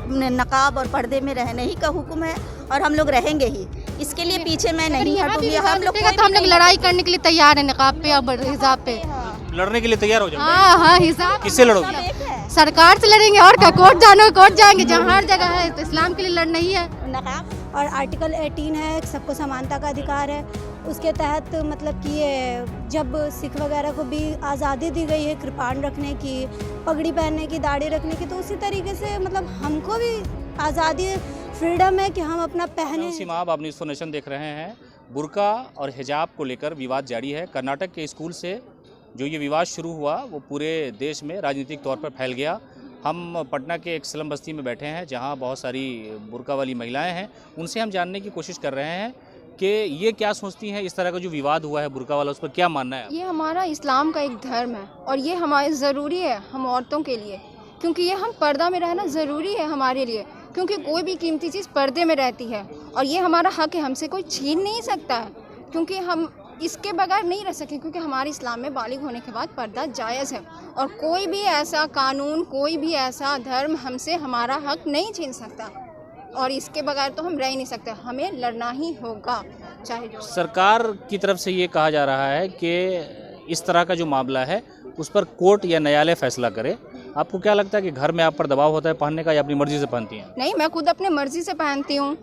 नकाब और पर्दे में रहने ही का हुक्म है और हम लोग रहेंगे ही। इसके लिए पीछे मैं नहीं हटूंगी। हम लोग लड़ाई करने के लिए तैयार है, नकाब पे और हिजाब पे लड़ने के लिए तैयार हो जाओ। हाँ, हिजाब किससे लड़ोगे? सरकार से लड़ेंगे और क्या, कोर्ट जाएंगे, जहाँ हर जगह है तो इस्लाम के लिए लड़ना ही है। नकाब और आर्टिकल 18 है, सबको समानता का अधिकार है, उसके तहत मतलब कि ये जब सिख वगैरह को भी आज़ादी दी गई है कृपाण रखने की, पगड़ी पहनने की, दाढ़ी रखने की, तो उसी तरीके से मतलब हमको भी आज़ादी फ्रीडम है कि हम अपना पहने। सीमाब, आप न्यूज़ फॉर नेशन देख रहे हैं। बुर्का और हिजाब को लेकर विवाद जारी है। कर्नाटक के स्कूल से जो ये विवाद शुरू हुआ वो पूरे देश में राजनीतिक तौर पर फैल गया। हम पटना के एक स्लम बस्ती में बैठे हैं जहां बहुत सारी बुर्का वाली महिलाएं हैं। उनसे हम जानने की कोशिश कर रहे हैं कि ये क्या सोचती हैं, इस तरह का जो विवाद हुआ है बुर्का वाला, उस पर क्या मानना है। ये हमारा इस्लाम का एक धर्म है और ये हमारे ज़रूरी है हम औरतों के लिए, क्योंकि ये हम पर्दा में रहना ज़रूरी है हमारे लिए, क्योंकि कोई भी कीमती चीज़ पर्दे में रहती है और ये हमारा हक है, हमसे कोई छीन नहीं सकता है, क्योंकि हम इसके बगैर नहीं रह सकें, क्योंकि हमारे इस्लाम में बालिग होने के बाद पर्दा जायज़ है और कोई भी ऐसा कानून, कोई भी ऐसा धर्म हमसे हमारा हक नहीं छीन सकता और इसके बगैर तो हम रह ही नहीं सकते, हमें लड़ना ही होगा चाहे जो। सरकार की तरफ से ये कहा जा रहा है कि इस तरह का जो मामला है उस पर कोर्ट या न्यायालय फैसला करे। आपको क्या लगता है कि घर में आप पर दबाव होता है पहनने का या अपनी मर्जी से पहनती हैं? नहीं, मैं खुद अपने मर्जी से पहनती हूँ,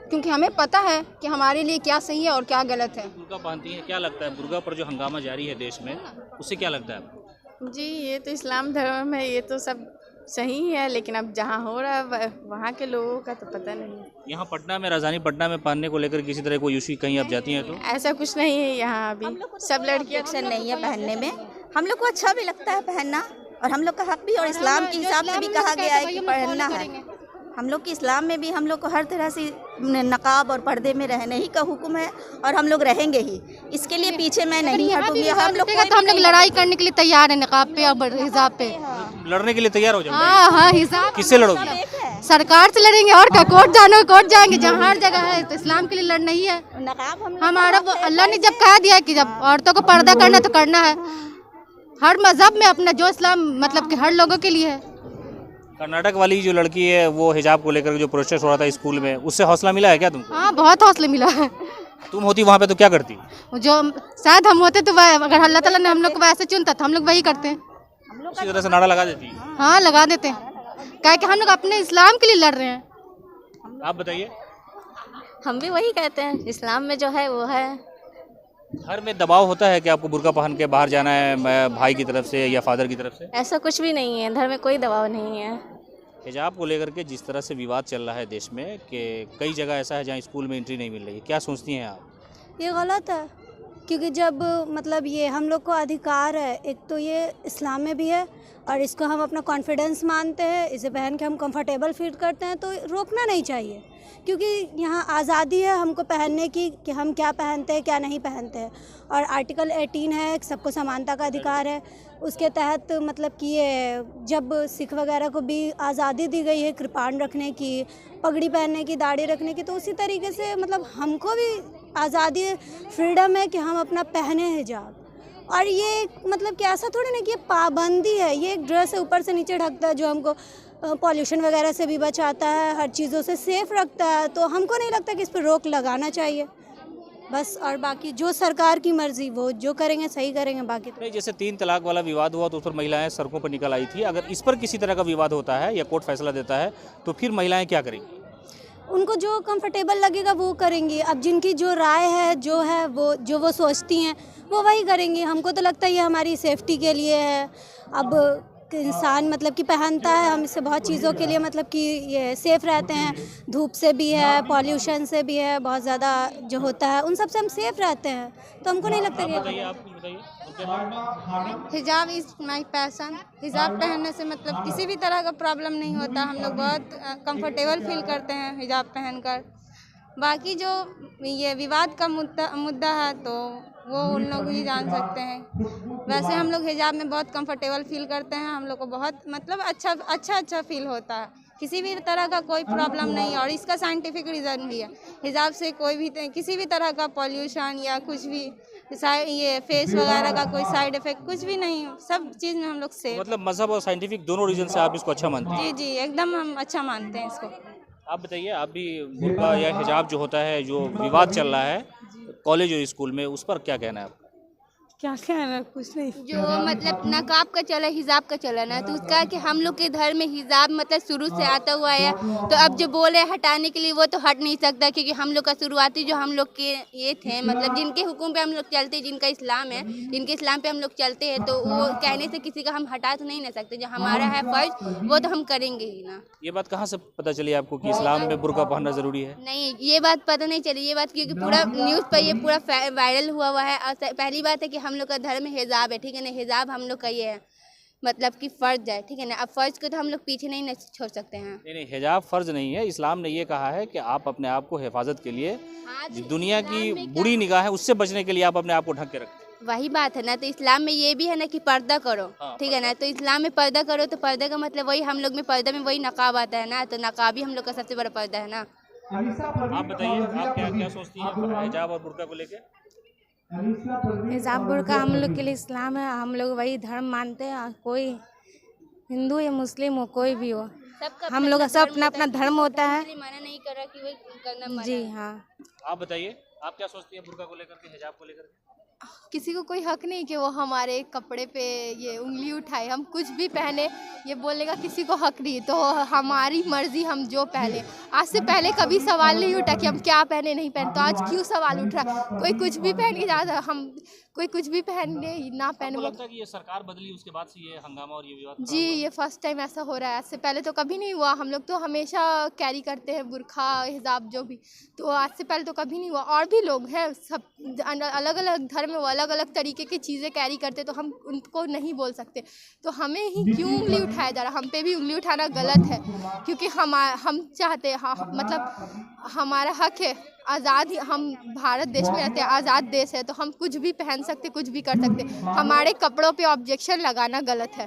क्योंकि हमें पता है कि हमारे लिए क्या सही है और क्या गलत है। बुर्का पहनती हैं, क्या लगता है बुर्का पर जो हंगामा जारी है देश में, उससे क्या लगता है आपको? जी, ये तो इस्लाम धर्म है, ये तो सब सही है, लेकिन अब जहाँ हो रहा है वहाँ के लोगों का तो पता नहीं। यहाँ पटना में, राजधानी पटना में पहनने को लेकर किसी तरह कोई इशू कहीं आप जाती हैं तो? ऐसा कुछ नहीं है यहाँ अभी, सब लड़कियाँ ऑब्जेक्शन नहीं है पहनने में। हम लोग को अच्छा भी लगता है पहनना और हम लोग का हक भी, और इस्लाम के हिसाब से भी कहा गया है कि पहनना है। हम लोग के इस्लाम में भी हम लोग को हर तरह से नकाब और पर्दे में रहने ही का हुक्म है और हम लोग रहेंगे ही। इसके लिए पीछे मैं नहीं हटूंगी। हम लोग लड़ाई करने के लिए तैयार है, नकाब पे और हिजाब पे लड़ने के लिए तैयार हो जाओ। हाँ, हिजाब किससे लड़ोगे? सरकार से लड़ेंगे और क्या, कोर्ट जाएंगे, जहाँ हर जगह है तो इस्लाम के लिए लड़ना ही है। नकाब हमारा अल्लाह ने जब कह दिया कि जब औरतों को पर्दा करना तो करना है, हर मजहब में अपना जो इस्लाम मतलब कि हर लोगों के लिए है। कर्नाटक वाली जो लड़की है वो हिजाब को लेकर जो प्रोटेस्ट हो रहा था स्कूल में, उससे हौसला मिला है क्या तुमको? हाँ, बहुत हौसला मिला है। तुम होती वहाँ पे तो क्या करती? जो शायद हम होते तो अगर अल्लाह ताला ने हम लोग को वैसे चुनता तो हम लोग वही करते हैं। उसी तरह से नारा लगा देती? हाँ, लगा देते हैं, क्या कि हम लोग अपने इस्लाम के लिए लड़ रहे हैं। आप बताइए। हम भी वही कहते हैं, इस्लाम में जो है वो है। घर में दबाव होता है कि आपको बुर्का पहन के बाहर जाना है भाई की तरफ से या फादर की तरफ से? ऐसा कुछ भी नहीं है, घर में कोई दबाव नहीं है। हिजाब को लेकर के जिस तरह से विवाद चल रहा है देश में कि कई जगह ऐसा है जहाँ स्कूल में एंट्री नहीं मिल रही है, क्या सोचती हैं आप? ये गलत है, क्योंकि जब मतलब ये हम लोग को अधिकार है, एक तो ये इस्लाम में भी है और इसको हम अपना कॉन्फिडेंस मानते हैं, इसे पहन के हम कंफर्टेबल फील करते हैं, तो रोकना नहीं चाहिए, क्योंकि यहाँ आज़ादी है हमको पहनने की कि हम क्या पहनते हैं क्या नहीं पहनते हैं। और आर्टिकल 18 है, सबको समानता का अधिकार है, उसके तहत मतलब कि ये जब सिख वगैरह को भी आज़ादी दी गई है कृपाण रखने की, पगड़ी पहनने की, दाढ़ी रखने की, तो उसी तरीके से मतलब हमको भी आज़ादी फ्रीडम है कि हम अपना पहने हिजाब। और ये मतलब कि ऐसा थोड़ी ना कि ये पाबंदी है, ये एक ड्रेस है ऊपर से नीचे ढकता है जो हमको पॉल्यूशन वगैरह से भी बचाता है, हर चीज़ों से सेफ रखता है, तो हमको नहीं लगता कि इस पर रोक लगाना चाहिए बस। और बाकी जो सरकार की मर्जी, वो जो करेंगे सही करेंगे, बाकी तो नहीं। जैसे 3 तलाक वाला विवाद हुआ तो उस पर महिलाएं सड़कों पर निकल आई थी, अगर इस पर किसी तरह का विवाद होता है या कोर्ट फैसला देता है तो फिर महिलाएं क्या करेंगी? उनको जो कंफर्टेबल लगेगा वो करेंगी। अब जिनकी जो राय है, जो है वो सोचती हैं वो वही करेंगी। हमको तो लगता है ये हमारी सेफ्टी के लिए है। अब इंसान मतलब कि पहनता है, हम इससे बहुत चीज़ों के लिए मतलब कि ये सेफ़ रहते हैं, धूप से भी है, पॉल्यूशन से भी है, बहुत ज़्यादा जो होता है उन सब से हम सेफ़ रहते हैं, तो हमको नहीं लगता कि हिजाब इज़ माई पैशन। हिजाब पहनने से मतलब किसी भी तरह का प्रॉब्लम नहीं होता, हम लोग बहुत कंफर्टेबल फील करते हैं हिजाब पहनकर। बाकी जो ये विवाद का मुद्दा है तो वो उन लोग ही जान सकते हैं। वैसे हम लोग हिजाब में बहुत कंफर्टेबल फील करते हैं, हम लोग को बहुत मतलब अच्छा फील होता है, किसी भी तरह का कोई प्रॉब्लम नहीं है। और इसका साइंटिफिक रीज़न भी है, हिजाब से कोई भी किसी भी तरह का पॉल्यूशन या कुछ भी ये फेस वगैरह का कोई साइड इफेक्ट कुछ भी नहीं, सब चीज़ में हम लोग सेफ। मतलब मजहब और साइंटिफिक दोनों रीजन से आप इसको अच्छा मानते हैं? जी जी एकदम हम अच्छा मानते हैं इसको। आप बताइए, आप भी बुर्का या हिजाब जो होता है, जो विवाद चल रहा है कॉलेज और स्कूल में, उस पर क्या कहना है आपका? क्या कहना, कुछ नहीं। जो मतलब नकाब का चला, हिजाब का चला ना, तो उसका कि हम लोग के धर्म में हिजाब मतलब शुरू से आता हुआ है, तो अब जो बोले हटाने के लिए वो तो हट नहीं सकता, क्योंकि हम लोग का शुरुआती जो हम लोग के ये थे, मतलब जिनके हुक्म पे हम लोग चलते, जिनका इस्लाम है, जिनके इस्लाम पे हम लोग चलते हैं, तो वो कहने से किसी का हम हटा तो नहीं ना सकते। जो हमारा है फर्ज वो तो हम करेंगे ही ना। ये बात कहाँ से पता चली आपको कि इस्लाम में बुर्का पहनना जरूरी है? नहीं, ये बात पता नहीं चली, ये बात क्योंकि पूरा न्यूज़ पर ये पूरा वायरल हुआ है। और पहली बात है कि हम लोग का धर्म हिजाब है, ठीक है ना, हिजाब हम लोग का ये है मतलब कि फर्ज है, ठीक है ना। अब फर्ज को तो हम लोग पीछे नहीं छोड़ सकते हैं। नहीं, हिजाब फर्ज नहीं है। इस्लाम ने ये कहा है कि आप अपने आप को हिफाजत के लिए, दुनिया की बुरी निगाह है उससे बचने के लिए आप अपने आप को ढक के रखें। वही बात है ना, तो इस्लाम में ये भी है ना कि पर्दा करो, ठीक है ना। तो इस्लाम में पर्दा करो, तो पर्दा का मतलब वही हम लोग में पर्दा में वही नकाब आता है ना, तो नकाब ही हम लोग का सबसे बड़ा पर्दा है ना। आप बताइए, आप क्या सोचती हैं हिजाब और बुर्का को लेके? हिजाब बुर्का हम लोग के लिए इस्लाम है, हम लोग वही धर्म मानते हैं। कोई हिंदू या मुस्लिम हो, कोई भी हो, हम लोग का सब अपना अपना धर्म होता है। मना नहीं कर रहा कि वो करना मना जी है। हाँ। आप बताइए, आप क्या सोचती हैं बुर्का को लेकर के, हिजाब को लेकर के? किसी को कोई हक नहीं कि वो हमारे कपड़े पे ये उंगली उठाए, हम कुछ भी पहने ये बोलेगा किसी को हक नहीं। तो हमारी मर्जी, हम जो पहने। आज से पहले कभी सवाल नहीं उठा कि हम क्या पहने नहीं पहने, तो आज क्यों सवाल उठ रहा? कोई कुछ भी पहन के जाता, हम कोई कुछ भी पहने ना पहने। लगता है कि ये सरकार बदली उसके बाद से ये हंगामा और ये विवाद? जी, ये फर्स्ट टाइम ऐसा हो रहा है, आज से पहले तो कभी नहीं हुआ। हम लोग तो हमेशा कैरी करते हैं बुर्खा हिजाब जो भी, तो आज से पहले तो कभी नहीं हुआ। और भी लोग हैं, सब अलग अलग धर्म में वो अलग अलग तरीके की चीज़ें कैरी करते, तो हम उनको नहीं बोल सकते। तो हमें ही क्यों उंगली उठाया जा रहा? हम पे भी उंगली उठाना गलत है, क्योंकि हम चाहते हैं, मतलब हमारा हक है आज़ाद, हम भारत देश में रहते हैं, आज़ाद देश है, तो हम कुछ भी पहन सकते, कुछ भी कर सकते। हमारे कपड़ों पे ऑब्जेक्शन लगाना गलत है।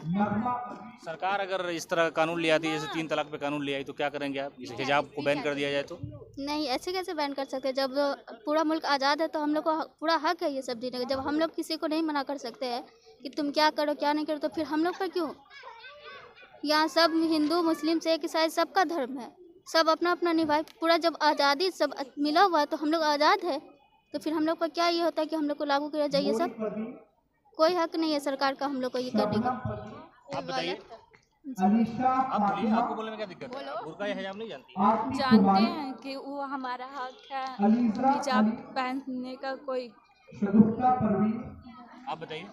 सरकार अगर इस तरह कानून ले आती है, जैसे 3 तलाक पे कानून ले आई, तो क्या करेंगे आप? इस हिजाब को बैन कर दिया जाए तो? नहीं, ऐसे कैसे बैन कर सकते हैं? जब पूरा मुल्क आज़ाद है तो हम लोग को पूरा हक है ये सब जीने का। जब हम लोग किसी को नहीं मना कर सकते हैं कि तुम क्या करो क्या नहीं करो, तो फिर हम लोग पर क्यों? यहाँ सब हिंदू मुस्लिम सिख ईसाई सबका धर्म है, सब अपना अपना निभाए। पूरा जब आज़ादी सब मिला हुआ है तो हम लोग आज़ाद है, तो फिर हम लोग का क्या ये होता है कि हम लोग को लागू किया जाए? ये सब कोई हक नहीं है सरकार का हम लोग को ये करने का। आप बताइए, आप बोलिए, आपको बोलने में क्या दिक्कत है? बुर्का या हिजाब नहीं जानती? जानते हैं कि वो हमारा हक है, हिजाब पहनने का। कोई आप बताइए।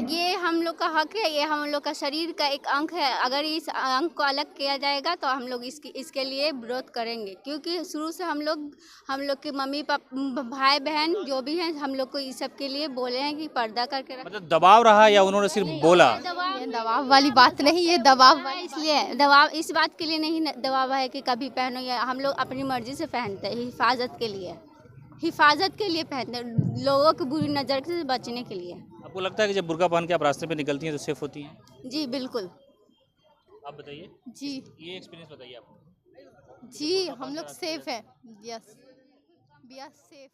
ये हम लोग का हक है, ये हम लोग का शरीर का एक अंग है। अगर इस अंग को अलग किया जाएगा तो हम लोग इसके लिए विरोध करेंगे, क्योंकि शुरू से हम लोग के मम्मी पापा भाई बहन जो भी हैं, हम लोग को इस सब के लिए बोले हैं कि पर्दा करके मतलब दबाव रहा या उन्होंने सिर्फ बोला? ये दबाव वाली बात नहीं, ये दबाव इसलिए दबाव इस बात के लिए नहीं दबाव है कि कभी पहनो, या हम लोग अपनी मर्जी से पहनते हैं, हिफाजत के लिए पहनते हैं, लोगों की बुरी नज़र से बचने के लिए। आपको लगता है कि जब बुर्का पहन के आप रास्ते पे निकलती हैं तो सेफ होती हैं? जी बिल्कुल। आप बताइए, जी ये एक्सपीरियंस बताइए आपको। जी, हम लोग सेफ है। Yes, we are safe.